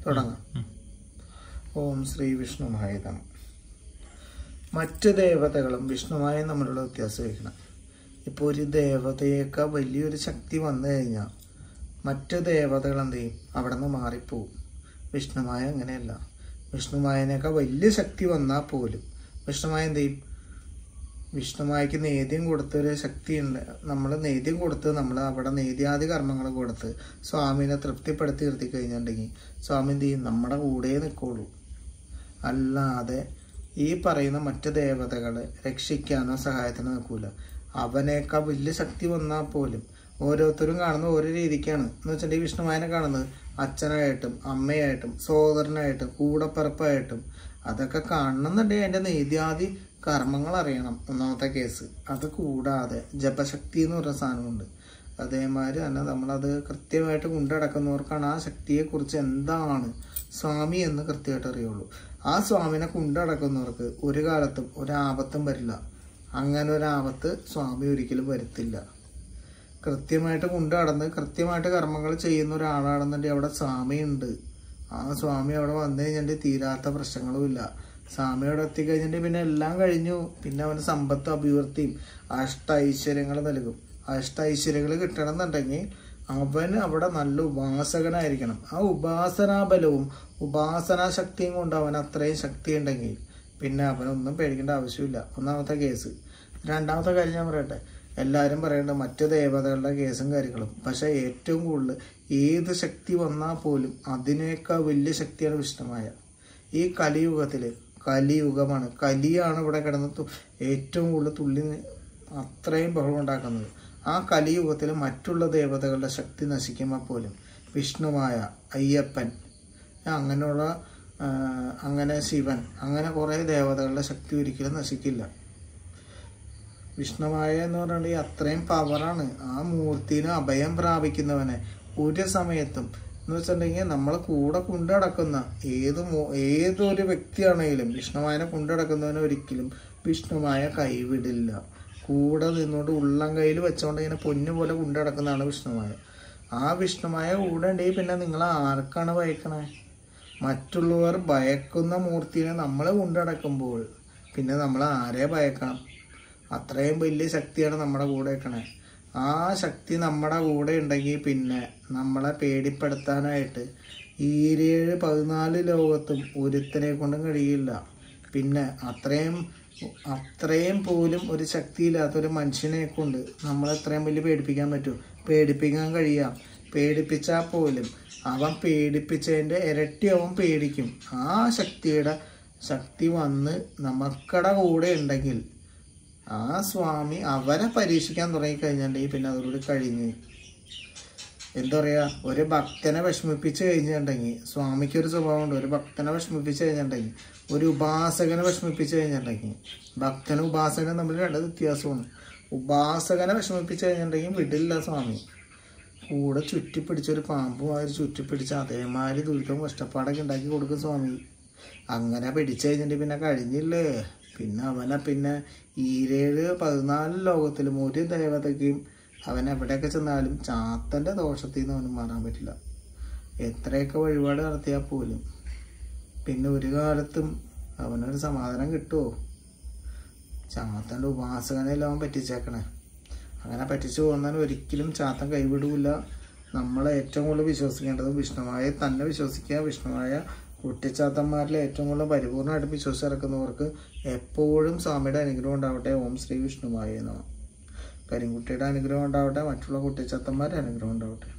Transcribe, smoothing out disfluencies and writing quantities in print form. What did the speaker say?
തുടങ്ങാം. ഓം ശ്രീ വിഷ്ണുമായ നമഃ. മറ്റ് ദേവതകളും വിഷ്ണുമായും തമ്മിലുള്ള വ്യത്യാസം വയ്ക്കണം. ഇപ്പോൾ ഒരു ദേവതയേക്കാൾ വലിയൊരു ശക്തി വന്നു കഴിഞ്ഞാൽ മറ്റ് ദേവതകൾ എന്ത് ചെയ്യും? അവിടെ നിന്ന് മാറിപ്പോവും. വിഷ്ണുമായ അങ്ങനെയല്ല. വിഷ്ണുമായനേക്കാൾ വലിയ ശക്തി വന്നാൽ പോലും വിഷ്ണുമായ എന്ത് ചെയ്യും? വിഷ്ണുമായ്ക്ക് നേദ്യം കൊടുത്തൊരു ശക്തിയുണ്ട്. നമ്മൾ നേദ്യം കൊടുത്ത് നമ്മൾ അവിടെ നേദ്യാദി കർമ്മങ്ങൾ കൊടുത്ത് സ്വാമിനെ തൃപ്തിപ്പെടുത്തി നിർത്തി കഴിഞ്ഞിട്ടുണ്ടെങ്കിൽ സ്വാമി എന്ത് ചെയ്യും? നമ്മുടെ കൂടെ നിൽക്കുള്ളൂ. അല്ലാതെ ഈ പറയുന്ന മറ്റ് ദേവതകളെ രക്ഷിക്കാനോ സഹായത്തിനോ നിൽക്കൂല. അവനേക്കാൾ വലിയ ശക്തി വന്നാൽ പോലും ഓരോരുത്തരും കാണുന്നത് ഓരോ രീതിക്കാണ്. എന്ന് വെച്ചിട്ടുണ്ടെങ്കിൽ വിഷ്ണുമായനെ കാണുന്നത് അച്ഛനായിട്ടും അമ്മയായിട്ടും സഹോദരനായിട്ടും കൂടപ്പിറപ്പായിട്ടും അതൊക്കെ കാണണമെന്നുണ്ടെങ്കിൽ അതിൻ്റെ നേദ്യാദി കർമ്മങ്ങൾ അറിയണം. ഒന്നാമത്തെ കേസ്. അത് കൂടാതെ ജപശക്തി എന്ന് പറയുന്ന സാധനമുണ്ട്. അതേമാതിരി തന്നെ നമ്മളത് കൃത്യമായിട്ട് കൊണ്ടടക്കുന്നവർക്കാണ് ആ ശക്തിയെക്കുറിച്ച് എന്താണ് സ്വാമി എന്ന് കൃത്യമായിട്ട് അറിയുള്ളൂ. ആ സ്വാമിനെ കൊണ്ടടക്കുന്നവർക്ക് ഒരു കാലത്തും ഒരാപത്തും വരില്ല. അങ്ങനെ ഒരാപത്ത് സ്വാമി ഒരിക്കലും വരുത്തില്ല. കൃത്യമായിട്ട് കൊണ്ടുനടന്ന് കൃത്യമായിട്ട് കർമ്മങ്ങൾ ചെയ്യുന്ന ഒരാളാണെന്നുണ്ടെങ്കിൽ അവിടെ സ്വാമിയുണ്ട്. ആ സ്വാമി അവിടെ വന്നു കഴിഞ്ഞിട്ട് തീരാത്ത പ്രശ്നങ്ങളുമില്ല. സ്വാമി അവിടെ എത്തിക്കഴിഞ്ഞിട്ട് പിന്നെ എല്ലാം കഴിഞ്ഞു. പിന്നെ അവന് സമ്പത്തും അഭിവൃദ്ധിയും ഐശ്വര്യങ്ങൾ നൽകും. ഐശ്വര്യങ്ങൾ കിട്ടണം എന്നുണ്ടെങ്കിൽ അവൻ അവിടെ നല്ല ഉപാസകനായിരിക്കണം. ആ ഉപാസനാബലവും ഉപാസനാശക്തിയും കൊണ്ട് അവൻ അത്രയും ശക്തി ഉണ്ടെങ്കിൽ പിന്നെ അവനൊന്നും പേടിക്കേണ്ട ആവശ്യമില്ല. ഒന്നാമത്തെ കേസ്. രണ്ടാമത്തെ കാര്യം ഞാൻ പറയട്ടെ. എല്ലാവരും പറയേണ്ടത് മറ്റ് ദേവതകളുടെ കേസും കാര്യങ്ങളും. പക്ഷേ ഏറ്റവും കൂടുതൽ ഏത് ശക്തി വന്നാൽ പോലും അതിനേക്കാൾ വലിയ ശക്തിയാണ് വിഷ്ണുമായ. ഈ കലിയുഗത്തിൽ കലിയുഗമാണ്. കലിയാണ് ഇവിടെ കിടന്ന് ഏറ്റവും കൂടുതൽ തുള്ളി അത്രയും ബഹളം ഉണ്ടാക്കുന്നത്. ആ കലിയുഗത്തിൽ മറ്റുള്ള ദേവതകളുടെ ശക്തി നശിക്കുമ്പോൾ പോലും വിഷ്ണുമായ, അയ്യപ്പൻ, അങ്ങനെയുള്ള അങ്ങനെ ശിവൻ, അങ്ങനെ കുറേ ദേവതകളുടെ ശക്തി ഒരിക്കലും നശിക്കില്ല. വിഷ്ണുമായ എന്ന് പറഞ്ഞിട്ടുണ്ടെങ്കിൽ അത്രയും പവറാണ്. ആ മൂർത്തിനെ അഭയം പ്രാപിക്കുന്നവനെ ഒരു സമയത്തും എന്ന് വെച്ചിട്ടുണ്ടെങ്കിൽ നമ്മളെ കൂടെ കൊണ്ടുനടക്കുന്ന ഏതൊരു വ്യക്തിയാണെങ്കിലും വിഷ്ണുമായനെ കൊണ്ടുനടക്കുന്നവനെ ഒരിക്കലും വിഷ്ണുമായ കൈവിടില്ല. കൂടെ നിന്നുകൊണ്ട് ഉള്ളം കയ്യിൽ വെച്ചുകൊണ്ട് ഇങ്ങനെ പൊന്നു പോലെ കൊണ്ടുനടക്കുന്നതാണ് വിഷ്ണുമായ. ആ വിഷ്ണുമായ കൂടെ ഉണ്ടെങ്കിൽ പിന്നെ നിങ്ങൾ ആർക്കാണ് ഭയക്കണേ? മറ്റുള്ളവർ ഭയക്കുന്ന മൂർത്തിനെ നമ്മൾ കൊണ്ടുനടക്കുമ്പോൾ പിന്നെ നമ്മൾ ആരെ ഭയക്കണം? അത്രയും വലിയ ശക്തിയാണ് നമ്മുടെ കൂടെ വെക്കണേ. ആ ശക്തി നമ്മുടെ കൂടെ ഉണ്ടെങ്കിൽ പിന്നെ നമ്മളെ പേടിപ്പെടുത്താനായിട്ട് 14 ലോകത്തും ഒരുത്തനെ കൊണ്ടും കഴിയില്ല. പിന്നെ അത്രയും പോലും ഒരു ശക്തിയില്ലാത്തൊരു മനുഷ്യനെ കൊണ്ട് നമ്മളെത്രയും വലിയ പേടിപ്പിക്കാൻ പറ്റും? പേടിപ്പിക്കാൻ കഴിയാം. പേടിപ്പിച്ചാൽ പോലും അവൻ പേടിപ്പിച്ചതിൻ്റെ ഇരട്ടി അവൻ പേടിക്കും. ആ ശക്തി വന്ന് നമുക്കടെ കൂടെ ഉണ്ടെങ്കിൽ ആ സ്വാമി അവരെ പരീക്ഷിക്കാൻ തുടങ്ങിക്കഴിഞ്ഞിട്ടുണ്ടെങ്കിൽ പിന്നെ അതോടുകൂടി കഴിഞ്ഞ്. എന്താ പറയുക? ഒരു ഭക്തനെ വിഷമിപ്പിച്ച് കഴിഞ്ഞിട്ടുണ്ടെങ്കിൽ സ്വാമിക്കൊരു സ്വഭാവമുണ്ട്. ഒരു ഭക്തനെ വിഷമിപ്പിച്ച് കഴിഞ്ഞിട്ടുണ്ടെങ്കിൽ, ഒരു ഉപാസകനെ വിഷമിപ്പിച്ച് കഴിഞ്ഞിട്ടുണ്ടെങ്കിൽ, ഭക്തനും ഉപാസകനും തമ്മിൽ രണ്ട് വ്യത്യാസമാണ്. ഉപാസകനെ വിഷമിപ്പിച്ച് കഴിഞ്ഞിട്ടുണ്ടെങ്കിൽ വിടില്ല സ്വാമി. കൂടെ ചുറ്റിപ്പിടിച്ചൊരു പാമ്പുമാതിരി ചുറ്റിപ്പിടിച്ച് അതേമാതിരി ദുരിതവും കഷ്ടപ്പാടൊക്കെ ഉണ്ടാക്കി കൊടുക്കും സ്വാമി. അങ്ങനെ പിടിച്ചു കഴിഞ്ഞിട്ട് പിന്നെ കഴിഞ്ഞില്ലേ. പിന്നെ അവനെ പിന്നെ 14 ലോകത്തിലും ഒരു ദേവതയ്ക്കും അവൻ എവിടെയൊക്കെ ചെന്നാലും ചാത്തൻ്റെ ദോഷത്തിൽ നിന്ന് അവന് മാറാൻ പറ്റില്ല. എത്രയൊക്കെ വഴിപാട് നടത്തിയാൽ പോലും പിന്നെ ഒരു കാലത്തും അവനൊരു സമാധാനം കിട്ടുമോ? ചാത്തൻ്റെ ഉപാസകനെല്ലാം അവൻ പറ്റിച്ചേക്കണേ. അങ്ങനെ പറ്റിച്ചു പോകുന്നതിന് ഒരിക്കലും ചാത്തൻ കൈവിടില്ല. നമ്മളെ ഏറ്റവും കൂടുതൽ വിശ്വസിക്കേണ്ടത് വിഷ്ണുമായ തന്നെ വിശ്വസിക്കുക. വിഷ്ണുമായ കുട്ടിച്ചാത്തന്മാരിൽ ഏറ്റവും കൂടുതൽ പരിപൂർണ്ണമായിട്ട് വിശ്വസിച്ചിറക്കുന്നവർക്ക് എപ്പോഴും സ്വാമിയുടെ അനുഗ്രഹം ഉണ്ടാവട്ടെ. ഓം ശ്രീ വിഷ്ണുമായ നമഃ. കരിങ്കുട്ടിയുടെ അനുഗ്രഹം ഉണ്ടാവട്ടെ. മറ്റുള്ള കുട്ടിച്ചാത്തന്മാരുടെ അനുഗ്രഹം ഉണ്ടാവട്ടെ.